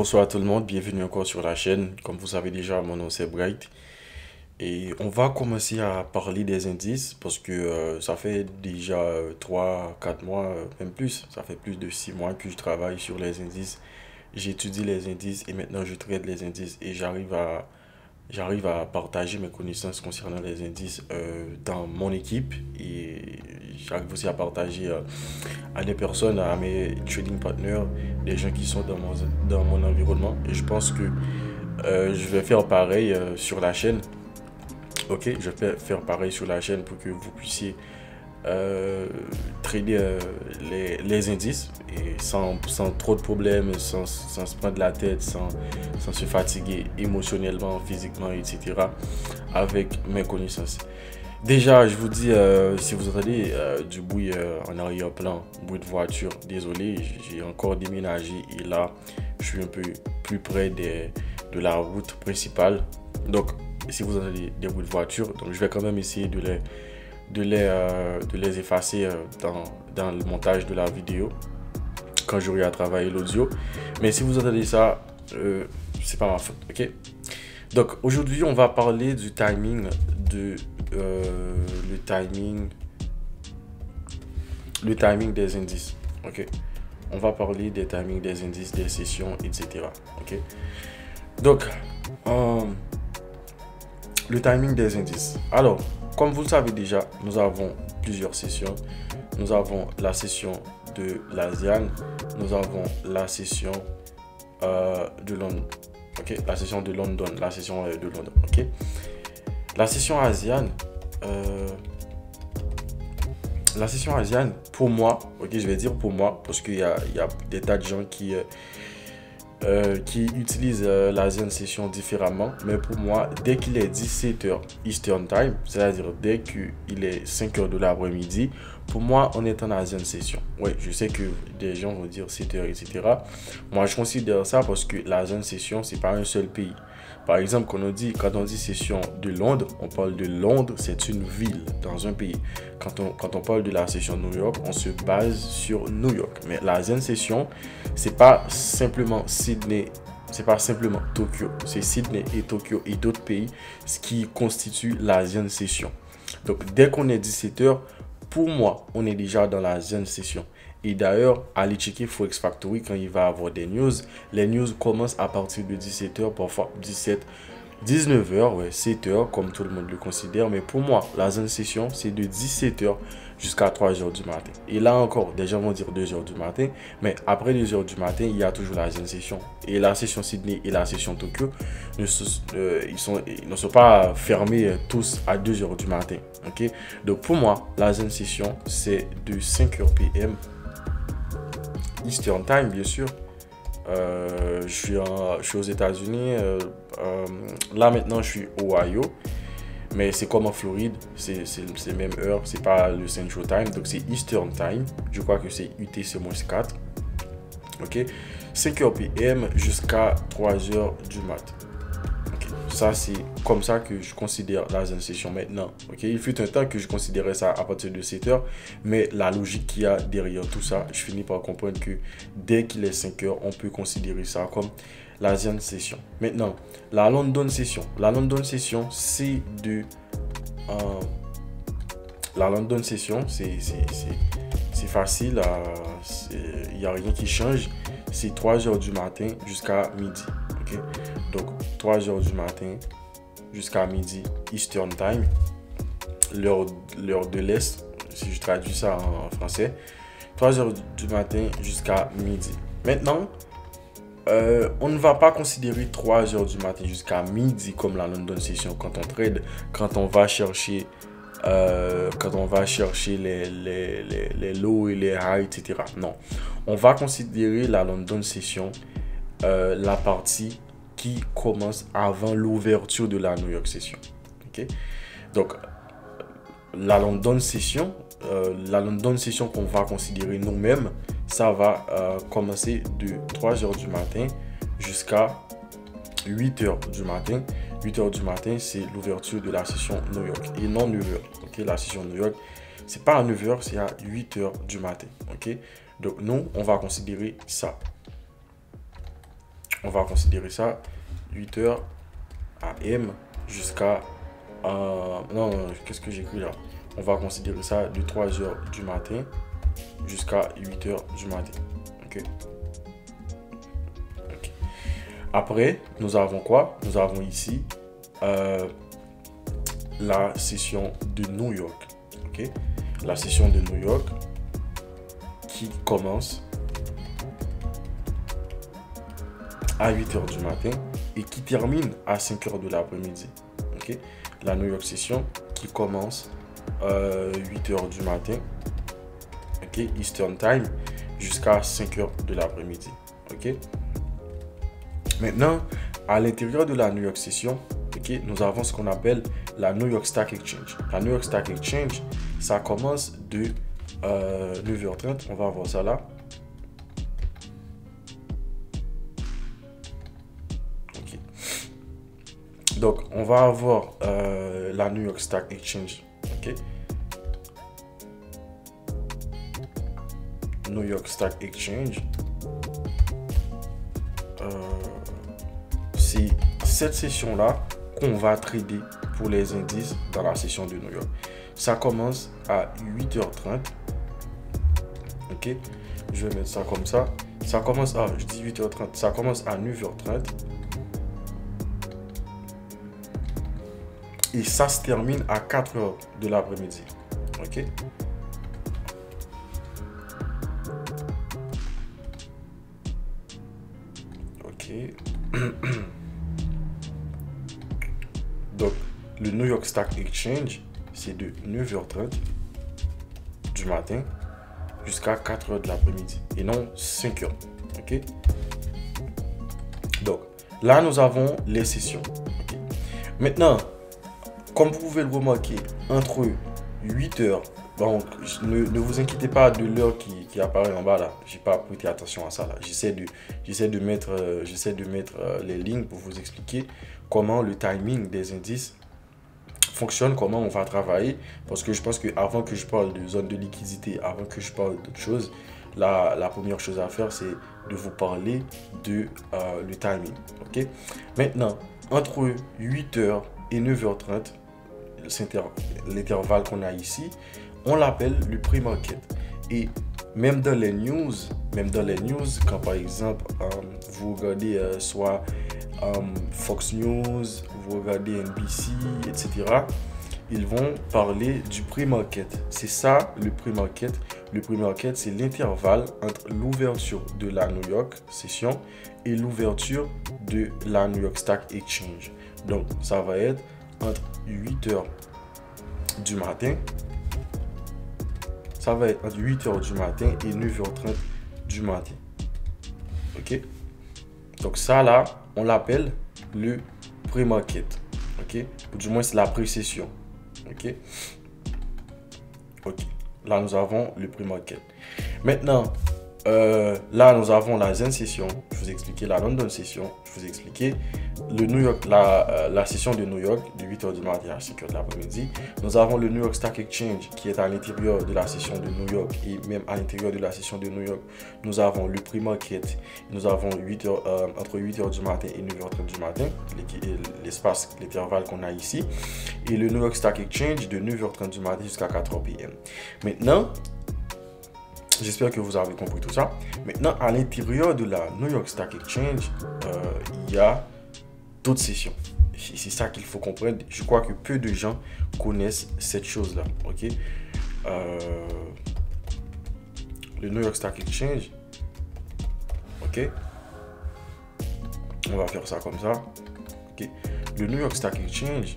Bonsoir à tout le monde, bienvenue encore sur la chaîne. Comme vous savez déjà, mon nom c'est Bright. Et on va commencer à parler des indices parce que ça fait déjà 3, 4 mois, même plus. Ça fait plus de 6 mois que je travaille sur les indices. J'étudie les indices et maintenant je traite les indices et j'arrive à partager mes connaissances concernant les indices dans mon équipe et j'arrive aussi à partager à des personnes, à mes trading partners, des gens qui sont dans mon environnement. Et je pense que je vais faire pareil sur la chaîne. Ok, je vais faire pareil sur la chaîne pour que vous puissiez trader les indices et sans trop de problèmes, sans se prendre la tête, sans se fatiguer émotionnellement, physiquement, etc. avec mes connaissances. Déjà, je vous dis, si vous entendez du bruit en arrière-plan, bruit de voiture, désolé, j'ai encore déménagé et là, je suis un peu plus près de la route principale. Donc, si vous entendez des bruits de voiture, donc je vais quand même essayer de les effacer dans le montage de la vidéo quand j'aurai à travailler l'audio. Mais si vous entendez ça, c'est pas ma faute, ok? Donc, aujourd'hui, on va parler du timing le timing des indices, ok. On va parler des timings des indices, des sessions, etc. Ok. Donc, le timing des indices. Alors, comme vous le savez déjà, nous avons plusieurs sessions. Nous avons la session de l'ASEAN, nous avons la session de Londres. Ok, la session de London, la session de Londres. Ok. La session ASEAN, pour moi, ok, je vais dire pour moi, parce qu'il y a des tas de gens qui utilisent l'ASEAN session différemment. Mais pour moi, dès qu'il est 17h Eastern Time, c'est-à-dire dès qu'il est 5h de l'après-midi, pour moi, on est en ASEAN session. Oui, je sais que des gens vont dire 7h, etc. Moi, je considère ça parce que l'ASEAN session, c'est pas un seul pays. Par exemple, quand on dit session de Londres, on parle de Londres, c'est une ville dans un pays. Quand on parle de la session New York, on se base sur New York. Mais l'ASEAN session, c'est pas simplement Sydney, c'est pas simplement Tokyo, c'est Sydney et Tokyo et d'autres pays, ce qui constitue l'ASEAN session. Donc, dès qu'on est 17h, pour moi, on est déjà dans l'ASEAN session. Et d'ailleurs, allez checker Forex Factory quand il va avoir des news. Les news commencent à partir de 17h, parfois 17, 19h, ouais, 7h, comme tout le monde le considère. Mais pour moi, la zone session, c'est de 17h jusqu'à 3h du matin. Et là encore, des gens vont dire 2h du matin. Mais après 2h du matin, il y a toujours la zone session. Et la session Sydney et la session Tokyo, ils ne sont pas fermés tous à 2h du matin. Ok. Donc pour moi, la zone session, c'est de 5h PM. Eastern Time, bien sûr. Je suis aux États-Unis. Là, maintenant, je suis au Ohio. Mais c'est comme en Floride. C'est même heure. C'est pas le Central Time. Donc, c'est Eastern Time. Je crois que c'est UTC-4. OK. 5h PM jusqu'à 3h du mat. Ça, c'est comme ça que je considère la zone session maintenant. Ok, il fut un temps que je considérais ça à partir de 7h, mais la logique qu'il y a derrière tout ça, je finis par comprendre que dès qu'il est 5h, on peut considérer ça comme la zone session. Maintenant, la London session. La London session, c'est de... la London session, c'est facile. Il n'y a rien qui change. C'est 3h du matin jusqu'à midi. Okay? Donc, 3h du matin jusqu'à midi, Eastern Time, l'heure de l'Est, si je traduis ça en français. 3h du matin jusqu'à midi. Maintenant, on ne va pas considérer 3h du matin jusqu'à midi comme la London Session quand on trade, quand on va chercher les lows et les highs, etc. Non, on va considérer la London Session la partie qui commence avant l'ouverture de la New York Session. Okay? Donc, la London Session qu'on va considérer nous-mêmes, ça va commencer de 3h du matin jusqu'à 8h du matin. 8h du matin, c'est l'ouverture de la session New York et non 9h. Okay? La session New York, c'est pas à 9h, c'est à 8h du matin. Okay? Donc, nous, on va considérer ça. on va considérer ça 8h AM jusqu'à... non, qu'est-ce que j'écris là? On va considérer ça de 3h du matin jusqu'à 8h du matin. Ok. Après, nous avons quoi? Nous avons ici la session de New York. Ok. La session de New York qui commence à 8h du matin et qui termine à 5h de l'après-midi. Ok. La New York session qui commence 8h du matin, ok, Eastern Time, jusqu'à 5h de l'après-midi. Ok. Maintenant, à l'intérieur de la New York session, ok, nous avons ce qu'on appelle la New York Stock Exchange. La New York Stock Exchange, ça commence de 9h30. On va voir ça là. Ok. Donc, on va avoir la New York Stock Exchange. Ok. New York Stock Exchange. C'est cette session-là qu'on va trader pour les indices dans la session de New York. Ça commence à 8h30. Ok. Je vais mettre ça comme ça. Ça commence à, je dis 8h30, ça commence à 9h30. Et ça se termine à 4h de l'après-midi. Ok. Ok. Donc, le New York Stock Exchange, c'est de 9h30 du matin jusqu'à 4h de l'après-midi et non 5h. Ok. Donc, là, nous avons les sessions. Okay. Maintenant, comme vous pouvez le remarquer, entre 8h, donc ne vous inquiétez pas de l'heure qui apparaît en bas là. J'ai pas prêté attention à ça là. J'essaie de mettre les lignes pour vous expliquer comment le timing des indices fonctionne, comment on va travailler. Parce que je pense que avant que je parle de zone de liquidité, avant que je parle d'autre chose, la première chose à faire, c'est de vous parler de le timing. Ok. Maintenant, entre 8h et 9h30, l'intervalle qu'on a ici, on l'appelle le pre-market. Et même dans les news, quand par exemple vous regardez soit Fox News, vous regardez NBC, etc., ils vont parler du pre-market. C'est ça le pre-market. Le pre-market, c'est l'intervalle entre l'ouverture de la New York session et l'ouverture de la New York Stock Exchange. Donc, ça va être entre 8h du matin. Ça va être entre 8h du matin et 9h30 du matin. Ok? Donc, ça là, on l'appelle le pre-market. Ok? Ou du moins, c'est la pré-session. Ok? Ok. Là, nous avons le pre-market. Maintenant, là, nous avons la Zen session. Je vous ai expliqué la London session. Je vous ai expliqué le New York, la session de New York de 8h du matin à 5h de l'après-midi. Nous avons le New York Stock Exchange qui est à l'intérieur de la session de New York et même à l'intérieur de la session de New York. Nous avons le pre-market. Nous avons entre 8h du matin et 9h30 du matin, l'espace, l'intervalle qu'on a ici. Et le New York Stock Exchange de 9h30 du matin jusqu'à 4h PM. Maintenant, j'espère que vous avez compris tout ça. Maintenant, à l'intérieur de la New York Stock Exchange, il y a d'autres sessions. C'est ça qu'il faut comprendre. Je crois que peu de gens connaissent cette chose-là. Ok. Le New York Stock Exchange. Ok. On va faire ça comme ça. Ok. Le New York Stock Exchange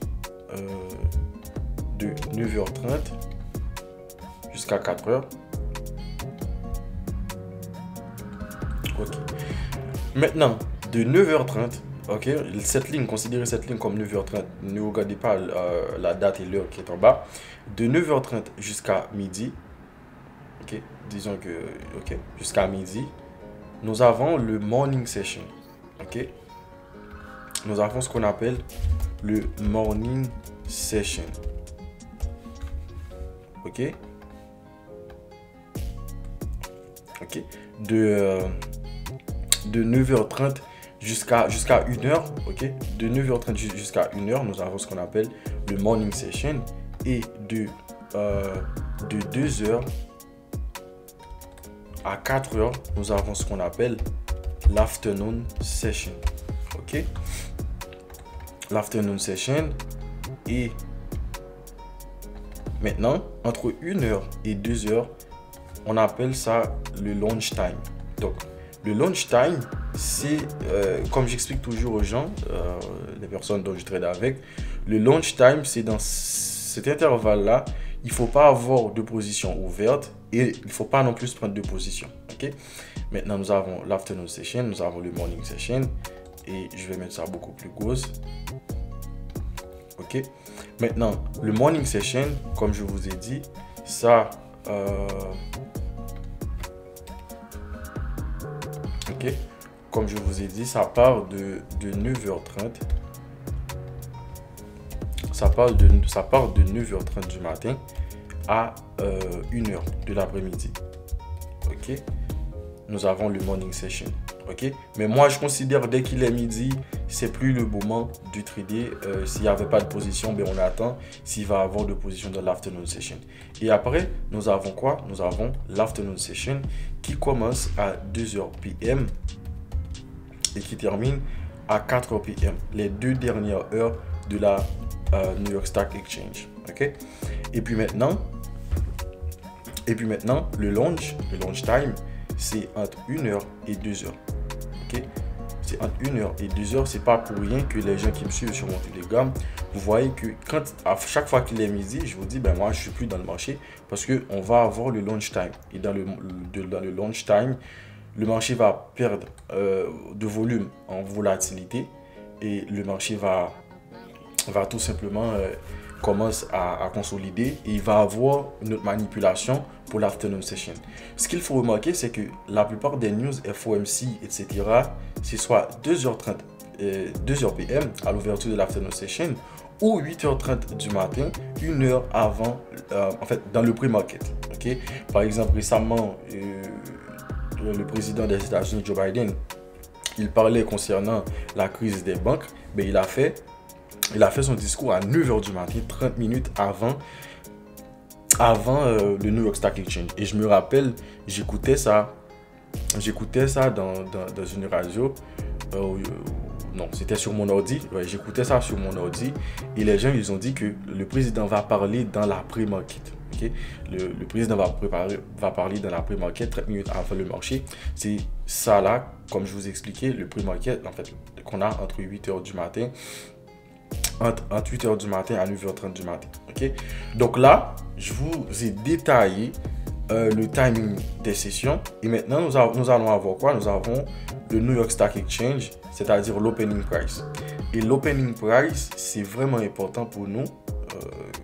de 9h30 jusqu'à 4h. Ok. Maintenant, de 9h30, ok, cette ligne, considérez cette ligne comme 9h30. Ne regardez pas la date et l'heure qui est en bas. De 9h30 jusqu'à midi, ok, disons que, ok, jusqu'à midi, nous avons le morning session, ok. Nous avons ce qu'on appelle le morning session, ok. Ok, de 9h30 jusqu'à 1h, ok? De 9h30 jusqu'à 1h, nous avons ce qu'on appelle le morning session. Et de 2h à 4h, nous avons ce qu'on appelle l'afternoon session. Ok? L'afternoon session. Et maintenant, entre 1h et 2h, on appelle ça le lunch time. Donc, le lunch time, c'est, comme j'explique toujours aux gens, les personnes dont je trade avec, le lunch time, c'est dans cet intervalle-là, il ne faut pas avoir de position ouverte et il ne faut pas non plus prendre de position. Okay? Maintenant, nous avons l'afternoon session, nous avons le morning session et je vais mettre ça beaucoup plus gros. Ok? Maintenant, le morning session, comme je vous ai dit, ça... ok? Comme je vous ai dit, ça part de 9h30. Ça part de 9h30 du matin à 1h de l'après-midi. Ok? Nous avons le morning session. Ok? Mais moi, je considère dès qu'il est midi, c'est plus le moment du trader. S'il n'y avait pas de position, ben on attend s'il va avoir de position dans l'afternoon session. Et après, nous avons quoi? Nous avons l'afternoon session qui commence à 2h PM et qui termine à 4h PM. Les 2 dernières heures de la New York Stock Exchange. Ok? Et puis maintenant, le lunch time, c'est entre 1h et 2h. Ok? C'est entre 1h et 2h. C'est pas pour rien que les gens qui me suivent sur mon Telegram, vous voyez que à chaque fois qu'il est midi, je vous dis, ben moi, je suis plus dans le marché parce qu'on va avoir le lunch time. Et dans le lunch time, le marché va perdre de volume en volatilité et le marché va tout simplement commence à consolider et il va avoir une autre manipulation pour l'afternoon session. Ce qu'il faut remarquer, c'est que la plupart des news FOMC, etc., c'est soit 2h30, 2h PM à l'ouverture de l'afternoon session ou 8h30 du matin, une heure avant, en fait, dans le pre-market. Okay? Par exemple, récemment, le président des États-Unis, Joe Biden, il parlait concernant la crise des banques, mais il a fait son discours à 9h du matin, 30 minutes avant le New York Stock Exchange. Et je me rappelle, j'écoutais ça dans une radio. Non, c'était sur mon ordi. Ouais, j'écoutais ça sur mon ordi. Et les gens, ils ont dit que le président va parler dans la pre-market. Okay? Le président va parler dans la pre-market 30 minutes avant le marché. C'est ça là, comme je vous expliquais, le pre-market, en fait, qu'on a entre 8h du matin. Entre 8h du matin à 9h30 du matin. Okay? Donc là, je vous ai détaillé le timing des sessions. Et maintenant, nous allons avoir quoi? Nous avons le New York Stock Exchange, c'est-à-dire l'opening price. Et l'opening price, c'est vraiment important pour nous.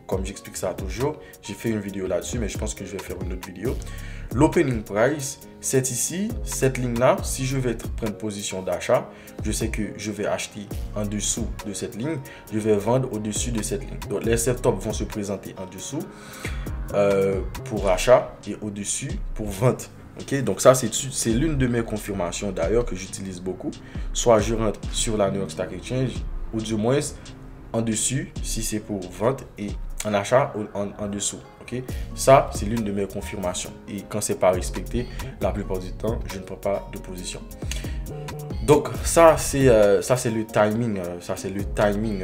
Comme j'explique ça toujours, j'ai fait une vidéo là-dessus, mais je pense que je vais faire une autre vidéo. L'opening price, c'est ici, cette ligne-là. Si je vais prendre position d'achat, je sais que je vais acheter en dessous de cette ligne, je vais vendre au-dessus de cette ligne. Donc, les setups vont se présenter en dessous pour achat et au-dessus pour vente. Okay? Donc, ça, c'est l'une de mes confirmations d'ailleurs que j'utilise beaucoup. Soit je rentre sur la New York Stock Exchange ou du moins en dessus si c'est pour vente et en achat ou en dessous. Okay? Ça, c'est l'une de mes confirmations. Et quand c'est pas respecté, la plupart du temps, je ne prends pas de position. Donc, ça, c'est le timing. Ça, c'est le timing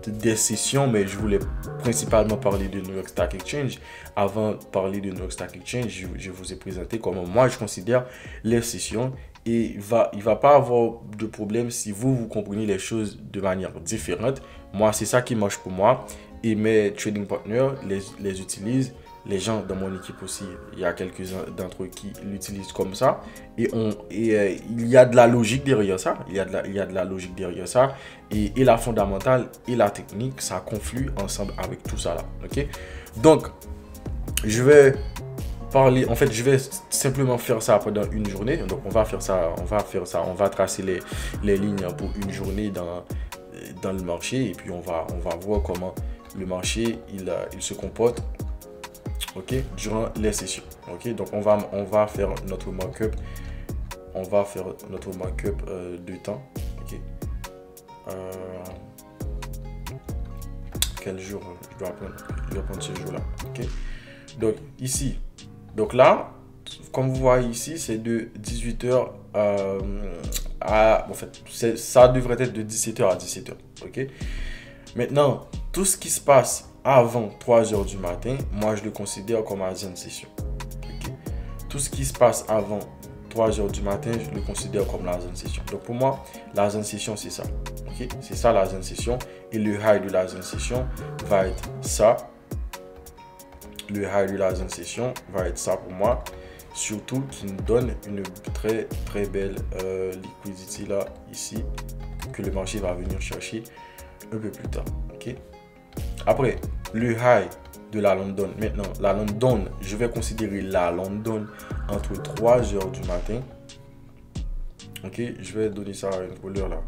des sessions. Mais je voulais principalement parler de New York Stock Exchange. Avant de parler de New York Stock Exchange, je vous ai présenté comment moi, je considère les sessions. Et il va pas avoir de problème si vous comprenez les choses de manière différente. Moi, c'est ça qui marche pour moi. Et mes trading partners les utilisent. Les gens dans mon équipe aussi, il y a quelques-uns d'entre eux qui l'utilisent comme ça. Et il y a de la logique derrière ça. Il y a de la logique derrière ça. Et la fondamentale et la technique, ça conflue ensemble avec tout ça là. Ok? Donc, je vais parler, en fait, je vais simplement faire ça pendant une journée. Donc, on va tracer les lignes pour une journée dans le marché. Et puis, on va voir comment le marché, il se comporte, ok, durant les sessions. Ok, donc, on va faire notre markup on va faire notre markup de temps. Ok. Quel jour je dois prendre? Je vais prendre ce jour-là. Ok. Donc ici, donc là, comme vous voyez ici, c'est de 18h à... En fait, ça devrait être de 17h à 17h. Ok. Maintenant, tout ce qui se passe avant 3h du matin, moi je le considère comme la Zen session. Okay. Tout ce qui se passe avant 3h du matin, je le considère comme la Zen session. Donc pour moi, la Zen session, c'est ça. Okay. C'est ça la Zen session. Et le high de la Zen session va être ça. Le high de la Zen session va être ça pour moi. Surtout qui nous donne une très très belle liquidity là, ici, que le marché va venir chercher un peu plus tard. Ok. Après, le high de la London. Maintenant, la London, je vais considérer la London entre 3h du matin. Ok, je vais donner ça à une couleur là.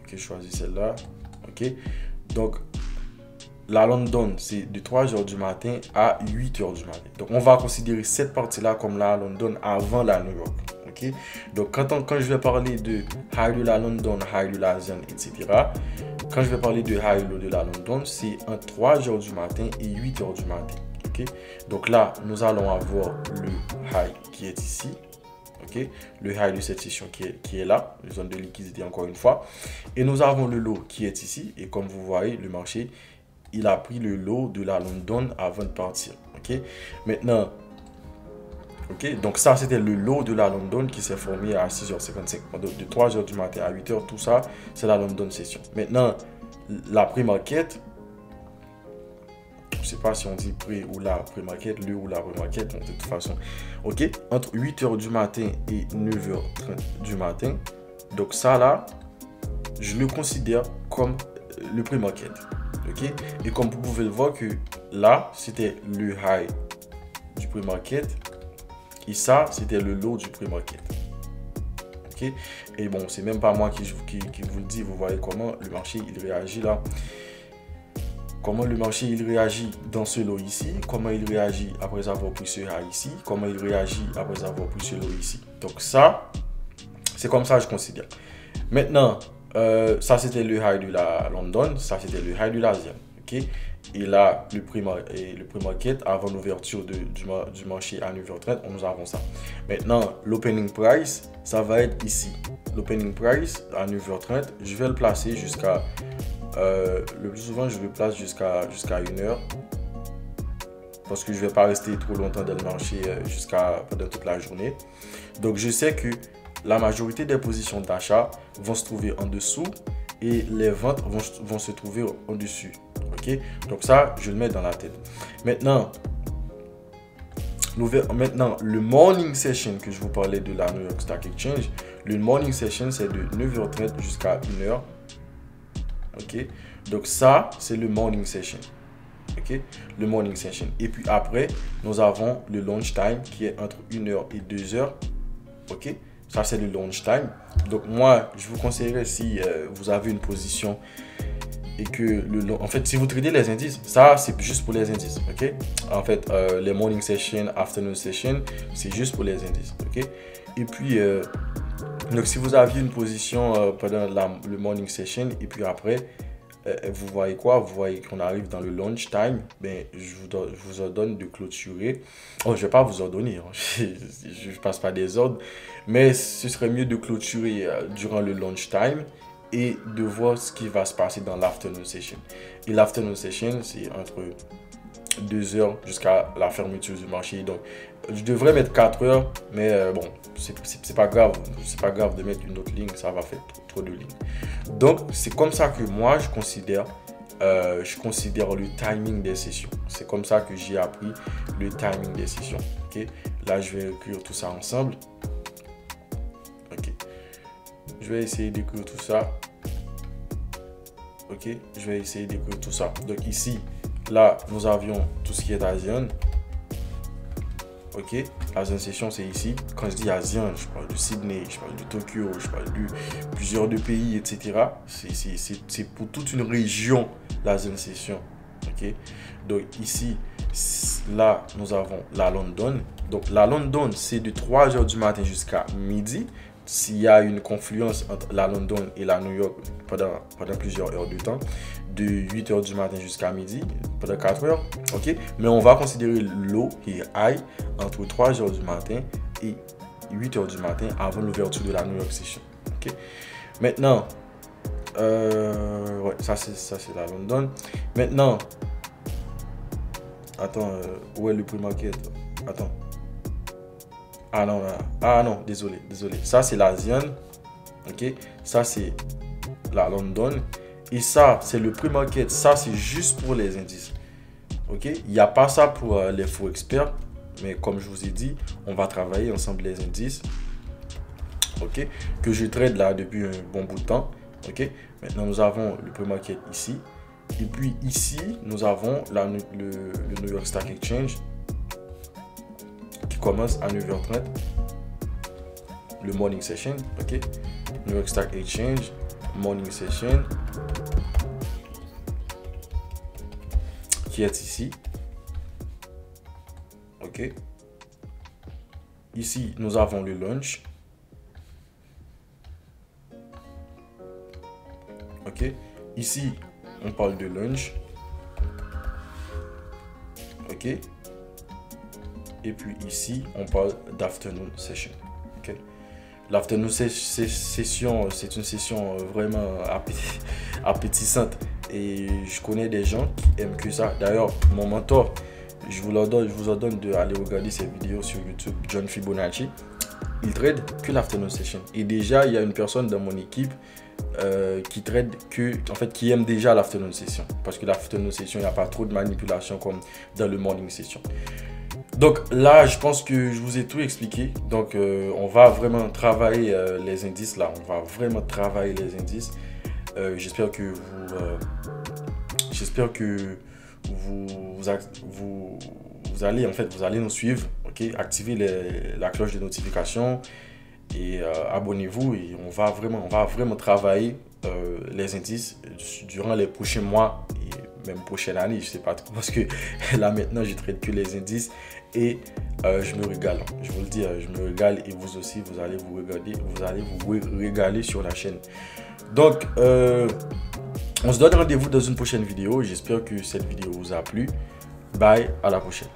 Ok, je choisis celle-là. Ok, donc la London, c'est de 3h du matin à 8h du matin. Donc, on va considérer cette partie-là comme la London avant la New York. Ok, donc quand je vais parler de high de la London, high de la Zen, etc. Quand je vais parler de high low de la London, c'est entre 3h du matin et 8h du matin. Okay? Donc là, nous allons avoir le high qui est ici. Okay? Le high de cette session qui est là, la zone de liquidité encore une fois. Et nous avons le low qui est ici. Et comme vous voyez, le marché, il a pris le low de la London avant de partir. Okay? Maintenant, ok, donc ça c'était le low de la London qui s'est formé à 6h55. Donc de 3h du matin à 8h, tout ça, c'est la London session. Maintenant, la pre-market, je ne sais pas si on dit pré ou la pre-market, le ou la pre-market, de toute façon. Ok, entre 8h du matin et 9h30 du matin. Donc ça là, je le considère comme le pre-market. Ok, et comme vous pouvez le voir que là, c'était le high du pre-market. Et ça, c'était le low du pre-market. Ok. Et bon, c'est même pas moi qui vous le dis. Vous voyez comment le marché, il réagit là. Comment le marché, il réagit dans ce low ici. Comment il réagit après avoir pris ce high ici. Comment il réagit après avoir pris ce low ici. Donc ça, c'est comme ça que je considère. Maintenant, ça, c'était le high de la London. Ça, c'était le high de l'Asie. Ok. Et là, le pre-market, avant l'ouverture du marché à 9h30, nous avons ça. Maintenant, l'opening price, ça va être ici. L'opening price à 9h30, je vais le placer jusqu'à... le plus souvent, je le place jusqu'à 1h. Parce que je ne vais pas rester trop longtemps dans le marché pendant toute la journée. Donc, je sais que la majorité des positions d'achat vont se trouver en dessous et les ventes vont se trouver au-dessus. Okay? Donc ça, je le mets dans la tête. Maintenant, le morning session que je vous parlais de la New York Stock Exchange, le morning session, c'est de 9h30 jusqu'à 1h. Ok? Donc ça, c'est le morning session. Ok? Le morning session. Et puis après, nous avons le lunch time qui est entre 1h et 2h. Ok? Ça, c'est le lunch time. Donc moi, je vous conseillerais si vous avez une position et que en fait, si vous tradez les indices, ça c'est juste pour les indices, ok? En fait, les morning session, afternoon session, c'est juste pour les indices, ok? Et puis, donc si vous aviez une position pendant le morning session et puis après, vous voyez quoi? Vous voyez qu'on arrive dans le lunch time, ben, je vous ordonne de clôturer. Oh, je ne vais pas vous ordonner, hein. Je ne passe pas des ordres, mais ce serait mieux de clôturer durant le lunch time et de voir ce qui va se passer dans l'afternoon session. Et l'afternoon session, c'est entre 2h jusqu'à la fermeture du marché. Donc, je devrais mettre 4 heures, mais bon, c'est pas grave. C'est pas grave de mettre une autre ligne, ça va faire trop de lignes. Donc, c'est comme ça que moi, je considère le timing des sessions. C'est comme ça que j'ai appris le timing des sessions. Okay? Là, je vais écrire tout ça ensemble. Ok. Je vais essayer d'écrire tout ça. Ok, je vais essayer d'écrire tout ça. Donc ici, là, nous avions tout ce qui est Asian. Ok, Asian Session, c'est ici. Quand je dis Asian, je parle de Sydney, je parle de Tokyo, je parle de plusieurs de pays, etc. C'est pour toute une région, l'Asian Session. Ok, donc ici, là, nous avons la London. Donc la London, c'est de 3h du matin jusqu'à midi. s'il y a une confluence entre la London et la New York pendant plusieurs heures de temps, de 8 heures du matin jusqu'à midi, pendant 4 heures, ok? Mais on va considérer low et high entre 3 heures du matin et 8 heures du matin avant l'ouverture de la New York Session, ok? Maintenant, ouais, ça c'est la London. Maintenant, attends, où est le pre-market? Attends. Ah non, désolé. Ça, c'est l'Asian. Ok. Ça, c'est la London. Et ça, c'est le pre-market. Ça, c'est juste pour les indices. Ok. Il n'y a pas ça pour les faux experts. Mais comme je vous ai dit, on va travailler ensemble les indices. Ok. Que je trade là depuis un bon bout de temps. Ok. Maintenant, nous avons le pre-market ici. Et puis ici, nous avons le New York Stock Exchange qui commence à 9h30. Le morning session, ok. New York Stock Exchange, morning session, qui est ici. Ok. Ici, nous avons le lunch. Ok. Ici, on parle de lunch. Ok. Et puis ici, on parle d'afternoon session. Ok. L'afternoon session, c'est une session vraiment appétissante. Et je connais des gens qui aiment que ça. D'ailleurs, mon mentor, je vous ordonne d'aller regarder ses vidéos sur YouTube, John Fibonacci. Il trade que l'afternoon session. Et déjà, il y a une personne dans mon équipe qui trade qui aime déjà l'afternoon session. Parce que l'afternoon session, il n'y a pas trop de manipulation comme dans le morning session. Donc là, je pense que je vous ai tout expliqué. Donc on va vraiment travailler les indices là. On va vraiment travailler les indices. J'espère que vous allez nous suivre. Ok, activez la cloche de notification et abonnez-vous. Et on va vraiment travailler les indices durant les prochains mois et même prochaine année. Je sais pas trop parce que là maintenant je traite que les indices. Et je me régale, je vous le dis, je me régale et vous aussi, vous allez vous régaler sur la chaîne. Donc, on se donne rendez-vous dans une prochaine vidéo. J'espère que cette vidéo vous a plu. Bye, à la prochaine.